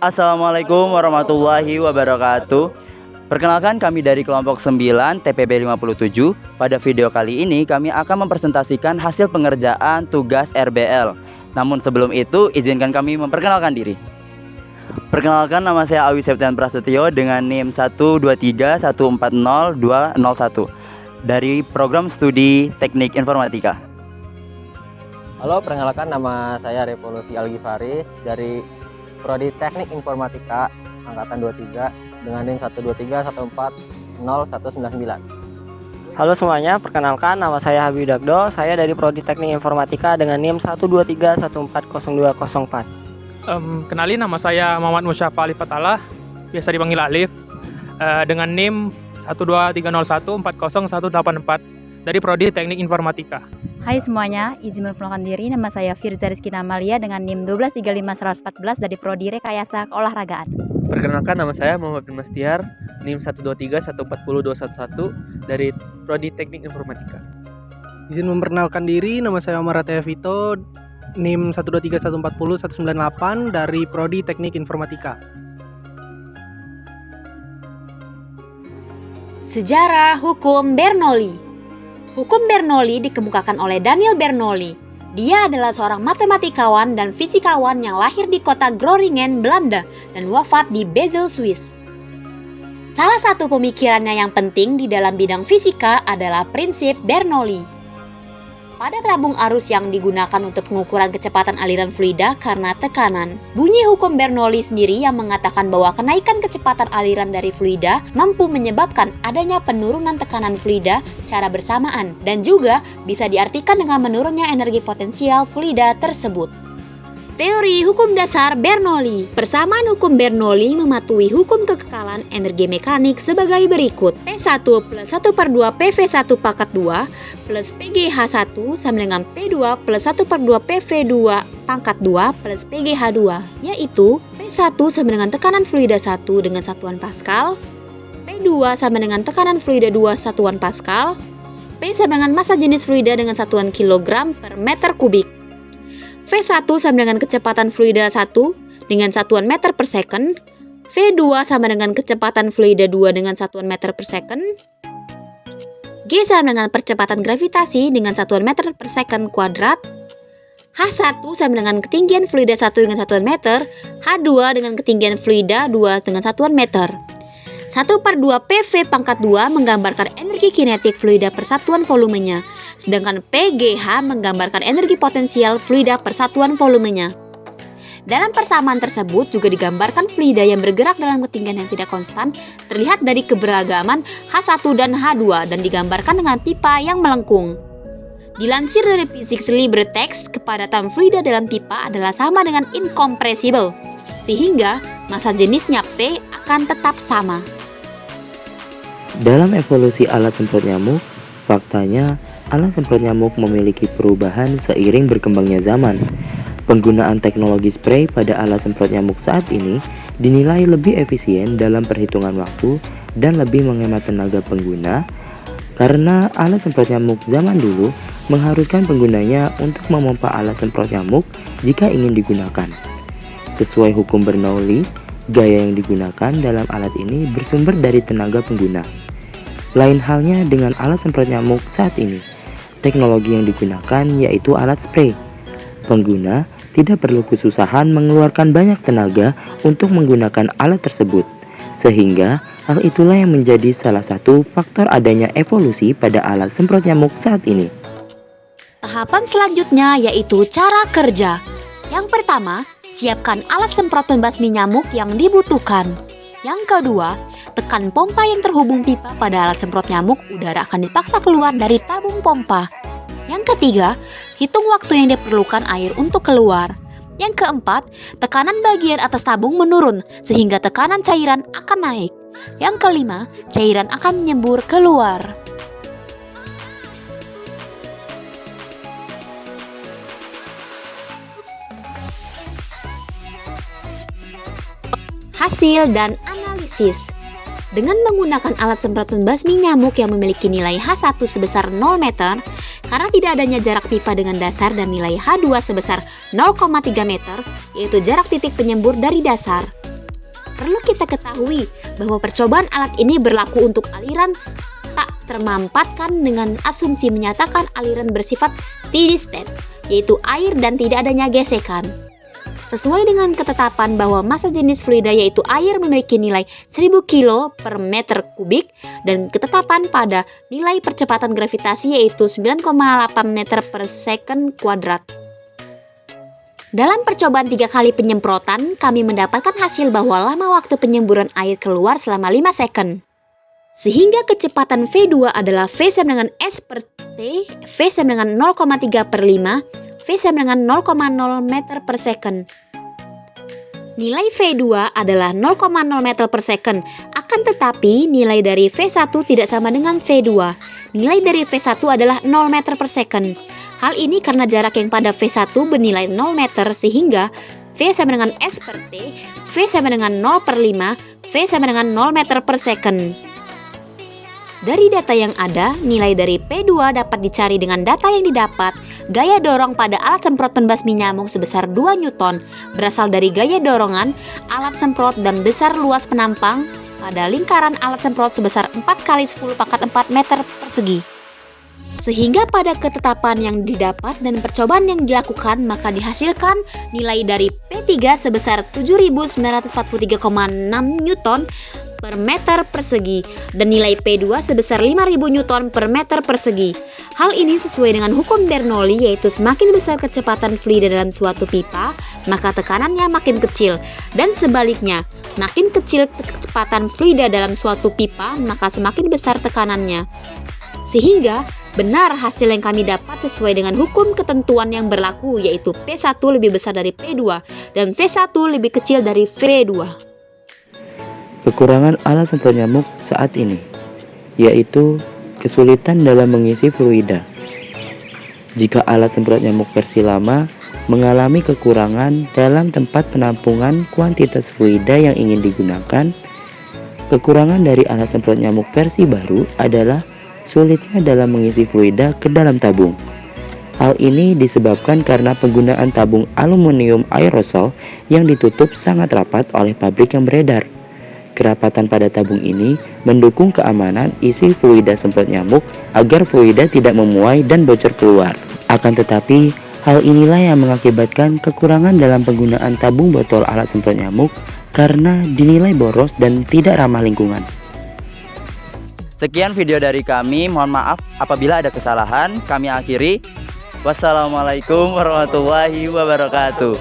Assalamualaikum warahmatullahi wabarakatuh. Perkenalkan, kami dari kelompok 9 TPB 57. Pada video kali ini kami akan mempresentasikan hasil pengerjaan tugas RBL. Namun sebelum itu izinkan kami memperkenalkan diri. Perkenalkan, nama saya Awi Septian Prasetyo dengan NIM 123140201 dari program studi Teknik Informatika. Halo, perkenalkan, nama saya Revolusi Al-Ghifari dari Prodi Teknik Informatika angkatan 23 dengan NIM 123140199. Halo semuanya, perkenalkan, nama saya Habib Dagdo, saya dari Prodi Teknik Informatika dengan NIM 123140204. Kenalin, nama saya Muhammad Musyafa Alif Fatalah, biasa dipanggil Alif, dengan NIM 12301401184 dari Prodi Teknik Informatika. Hai semuanya, izin memperkenalkan diri, nama saya Firza Rizky Namalia dengan NIM 1235114 dari Prodi Rekayasa Keolahragaan. Perkenalkan, nama saya Muhammad bin Mastiar, NIM 123140211 dari Prodi Teknik Informatika. Izin memperkenalkan diri, nama saya Omar Ataya Vito, NIM 123140198 dari Prodi Teknik Informatika. Sejarah Hukum Bernoulli. Hukum Bernoulli dikemukakan oleh Daniel Bernoulli. Dia adalah seorang matematikawan dan fisikawan yang lahir di kota Groningen, Belanda dan wafat di Basel, Swiss. Salah satu pemikirannya yang penting di dalam bidang fisika adalah prinsip Bernoulli. Pada tabung arus yang digunakan untuk pengukuran kecepatan aliran fluida karena tekanan, bunyi hukum Bernoulli sendiri yang mengatakan bahwa kenaikan kecepatan aliran dari fluida mampu menyebabkan adanya penurunan tekanan fluida secara bersamaan dan juga bisa diartikan dengan menurunnya energi potensial fluida tersebut. Teori hukum dasar Bernoulli. Persamaan hukum Bernoulli mematuhi hukum kekekalan energi mekanik sebagai berikut. P1 plus 1/2 PV1 pangkat 2 plus PGH1 sama dengan P2 plus 1/2 PV2 pangkat 2 plus PGH2, yaitu P1 sama dengan tekanan fluida 1 dengan satuan Pascal, P2 sama dengan tekanan fluida 2 satuan Pascal, P sama dengan massa jenis fluida dengan satuan kilogram per meter kubik. V1 sama dengan kecepatan fluida 1 dengan satuan meter per second, V2 sama dengan kecepatan fluida 2 dengan satuan meter per second, G sama dengan percepatan gravitasi dengan satuan meter per second kuadrat, H1 sama dengan ketinggian fluida 1 dengan satuan meter, H2 dengan ketinggian fluida 2 dengan satuan meter. 1/2 PV pangkat 2 menggambarkan energi kinetik fluida per satuan volumenya, sedangkan PGH menggambarkan energi potensial fluida per satuan volumenya. Dalam persamaan tersebut juga digambarkan fluida yang bergerak dalam ketinggian yang tidak konstan terlihat dari keberagaman H1 dan H2 dan digambarkan dengan pipa yang melengkung. Dilansir dari Physics LibreText, kepadatan fluida dalam pipa adalah sama dengan incompressible, sehingga massa jenisnya P akan tetap sama. Dalam evolusi alat semprot nyamuk, faktanya alat semprot nyamuk memiliki perubahan seiring berkembangnya zaman. Penggunaan teknologi spray pada alat semprot nyamuk saat ini dinilai lebih efisien dalam perhitungan waktu dan lebih menghemat tenaga pengguna karena alat semprot nyamuk zaman dulu mengharuskan penggunanya untuk memompa alat semprot nyamuk jika ingin digunakan. Sesuai hukum Bernoulli, gaya yang digunakan dalam alat ini bersumber dari tenaga pengguna. Lain halnya dengan alat semprot nyamuk saat ini. Teknologi yang digunakan yaitu alat spray. Pengguna tidak perlu kesusahan mengeluarkan banyak tenaga untuk menggunakan alat tersebut. Sehingga hal itulah yang menjadi salah satu faktor adanya evolusi pada alat semprot nyamuk saat ini. Tahapan selanjutnya yaitu cara kerja. Yang pertama, siapkan alat semprot pembasmi nyamuk yang dibutuhkan. Yang kedua, tekan pompa yang terhubung pipa pada alat semprot nyamuk, udara akan dipaksa keluar dari tabung pompa. Yang ketiga, hitung waktu yang diperlukan air untuk keluar. Yang keempat, tekanan bagian atas tabung menurun sehingga tekanan cairan akan naik. Yang kelima, cairan akan menyembur keluar. Hasil dan analisis. Dengan menggunakan alat semprot pembasmi nyamuk yang memiliki nilai H1 sebesar 0 meter, karena tidak adanya jarak pipa dengan dasar dan nilai H2 sebesar 0,3 meter, yaitu jarak titik penyembur dari dasar. Perlu kita ketahui bahwa percobaan alat ini berlaku untuk aliran tak termampatkan dengan asumsi menyatakan aliran bersifat steady state, yaitu air dan tidak adanya gesekan. Sesuai dengan ketetapan bahwa massa jenis fluida yaitu air memiliki nilai 1000 kg per meter kubik dan ketetapan pada nilai percepatan gravitasi yaitu 9,8 meter per second kuadrat. Dalam percobaan 3 kali penyemprotan, kami mendapatkan hasil bahwa lama waktu penyemburan air keluar selama 5 second. Sehingga kecepatan V2 adalah V sama dengan S per T, V sama dengan 0,3 per 5, V sama dengan 0,0 meter per second. Nilai V2 adalah 0,0 meter per second, akan tetapi nilai dari V1 tidak sama dengan V2. Nilai dari V1 adalah 0 meter per second. Hal ini karena jarak yang pada V1 bernilai 0 meter sehingga V sama dengan S per T, V sama dengan 0 per 5, V sama dengan 0 meter per second. Dari data yang ada, nilai dari P2 dapat dicari dengan data yang didapat. Gaya dorong pada alat semprot pembasmi nyamuk sebesar 2 Newton berasal dari gaya dorongan alat semprot dan besar luas penampang pada lingkaran alat semprot sebesar 4 kali 10 pangkat 4 meter persegi. Sehingga pada ketetapan yang didapat dan percobaan yang dilakukan maka dihasilkan nilai dari P3 sebesar 7.943,6 Newton per meter persegi dan nilai P2 sebesar 5.000 Newton per meter persegi. Hal ini sesuai dengan hukum Bernoulli, yaitu semakin besar kecepatan fluida dalam suatu pipa, maka tekanannya makin kecil, dan sebaliknya, makin kecil kecepatan fluida dalam suatu pipa, maka semakin besar tekanannya. Sehingga benar hasil yang kami dapat sesuai dengan hukum ketentuan yang berlaku, yaitu P1 lebih besar dari P2 dan V1 lebih kecil dari V2. Kekurangan alat semprot nyamuk saat ini, yaitu kesulitan dalam mengisi fluida. Jika alat semprot nyamuk versi lama mengalami kekurangan dalam tempat penampungan kuantitas fluida yang ingin digunakan, kekurangan dari alat semprot nyamuk versi baru adalah sulitnya dalam mengisi fluida ke dalam tabung. Hal ini disebabkan karena penggunaan tabung aluminium aerosol yang ditutup sangat rapat oleh pabrik yang beredar. Kerapatan pada tabung ini mendukung keamanan isi fluida semprot nyamuk agar fluida tidak memuai dan bocor keluar. Akan tetapi, hal inilah yang mengakibatkan kekurangan dalam penggunaan tabung botol alat semprot nyamuk karena dinilai boros dan tidak ramah lingkungan. Sekian video dari kami, mohon maaf apabila ada kesalahan. Kami akhiri. Wassalamualaikum warahmatullahi wabarakatuh.